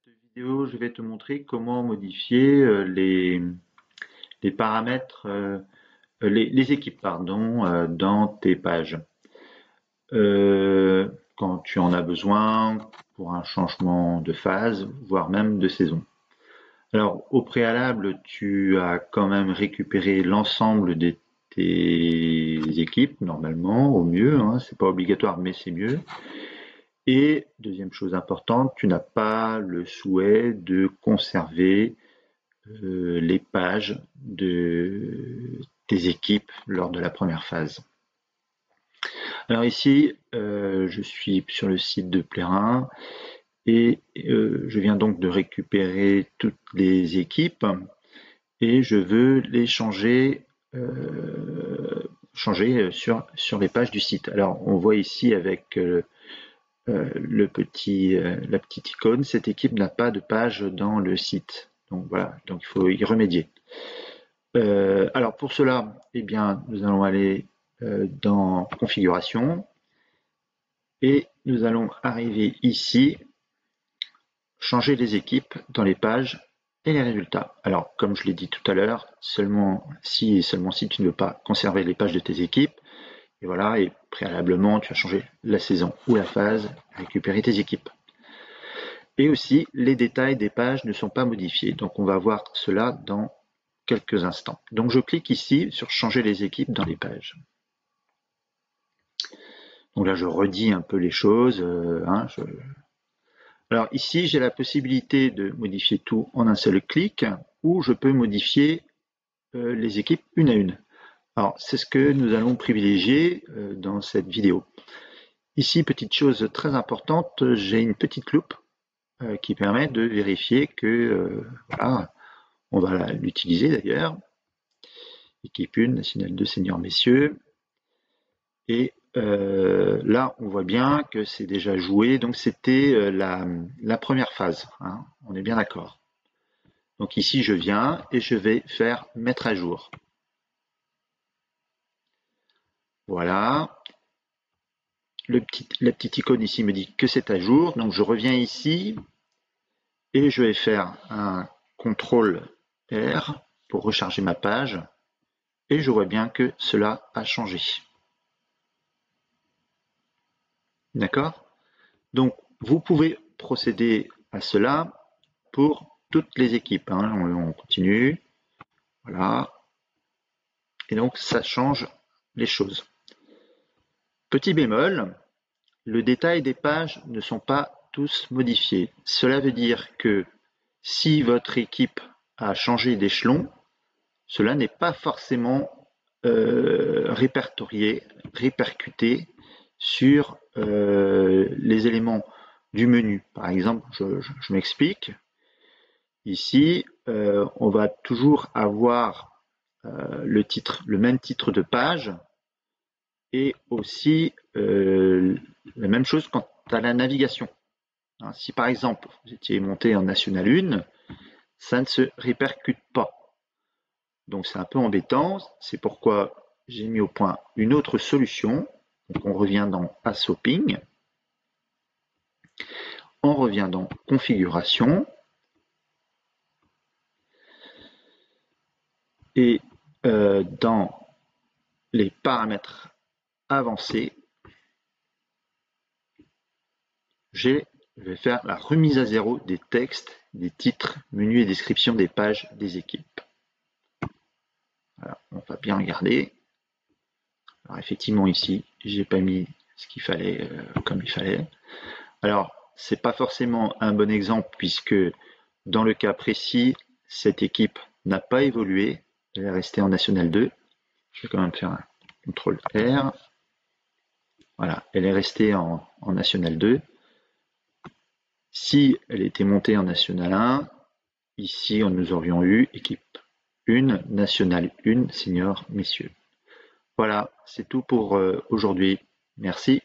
Vidéo, je vais te montrer comment modifier les paramètres, les équipes, pardon, dans tes pages. Quand tu en as besoin pour un changement de phase, voire même de saison. Alors, au préalable, tu as quand même récupéré l'ensemble de tes équipes, normalement, au mieux, hein, c'est pas obligatoire, mais c'est mieux. Et deuxième chose importante, tu n'as pas le souhait de conserver les pages de tes équipes lors de la première phase. Alors ici, je suis sur le site de Plérin et je viens donc de récupérer toutes les équipes et je veux les changer sur les pages du site. Alors on voit ici avec la petite icône, cette équipe n'a pas de page dans le site. Donc voilà, donc il faut y remédier. Alors pour cela, eh bien, nous allons aller dans configuration et nous allons arriver ici, changer les équipes dans les pages et les résultats. Alors comme je l'ai dit tout à l'heure, seulement si tu ne veux pas conserver les pages de tes équipes, et voilà, et préalablement tu as changé la saison ou la phase, récupérer tes équipes. Et aussi, les détails des pages ne sont pas modifiés. Donc, on va voir cela dans quelques instants. Donc, je clique ici sur changer les équipes dans les pages. Donc là, je redis un peu les choses. Alors ici, j'ai la possibilité de modifier tout en un seul clic ou je peux modifier les équipes une à une. Alors, c'est ce que nous allons privilégier dans cette vidéo. Ici, petite chose très importante, j'ai une petite loupe qui permet de vérifier que voilà, on va l'utiliser d'ailleurs. Équipe 1, nationale 2, seniors messieurs. Et là, on voit bien que c'est déjà joué. Donc, c'était la première phase. Hein, on est bien d'accord. Donc ici, je viens et je vais faire mettre à jour. Voilà. La petite icône ici me dit que c'est à jour. Donc, je reviens ici et je vais faire un CTRL R pour recharger ma page. Et je vois bien que cela a changé. D'accord? Donc, vous pouvez procéder à cela pour toutes les équipes. Hein. On continue. Voilà. Et donc, ça change les choses. Petit bémol, le détail des pages ne sont pas tous modifiés. Cela veut dire que si votre équipe a changé d'échelon, cela n'est pas forcément répercuté sur les éléments du menu. Par exemple, je m'explique. Ici, on va toujours avoir le même titre de page et aussi la même chose quant à la navigation. Hein, si par exemple, vous étiez monté en National 1, ça ne se répercute pas. Donc c'est un peu embêtant, c'est pourquoi j'ai mis au point une autre solution. Donc on revient dans Assopping, on revient dans Configuration, et dans les paramètres avancés, je vais faire la remise à zéro des textes, des titres, menus et descriptions des pages des équipes. Voilà, on va bien regarder. Alors effectivement ici, j'ai pas mis ce qu'il fallait comme il fallait. Alors c'est pas forcément un bon exemple puisque dans le cas précis, cette équipe n'a pas évolué, elle est restée en National 2. Je vais quand même faire un CTRL R. Voilà, elle est restée en National 2. Si elle était montée en National 1, ici nous aurions eu équipe 1, National 1, senior messieurs. Voilà, c'est tout pour aujourd'hui. Merci.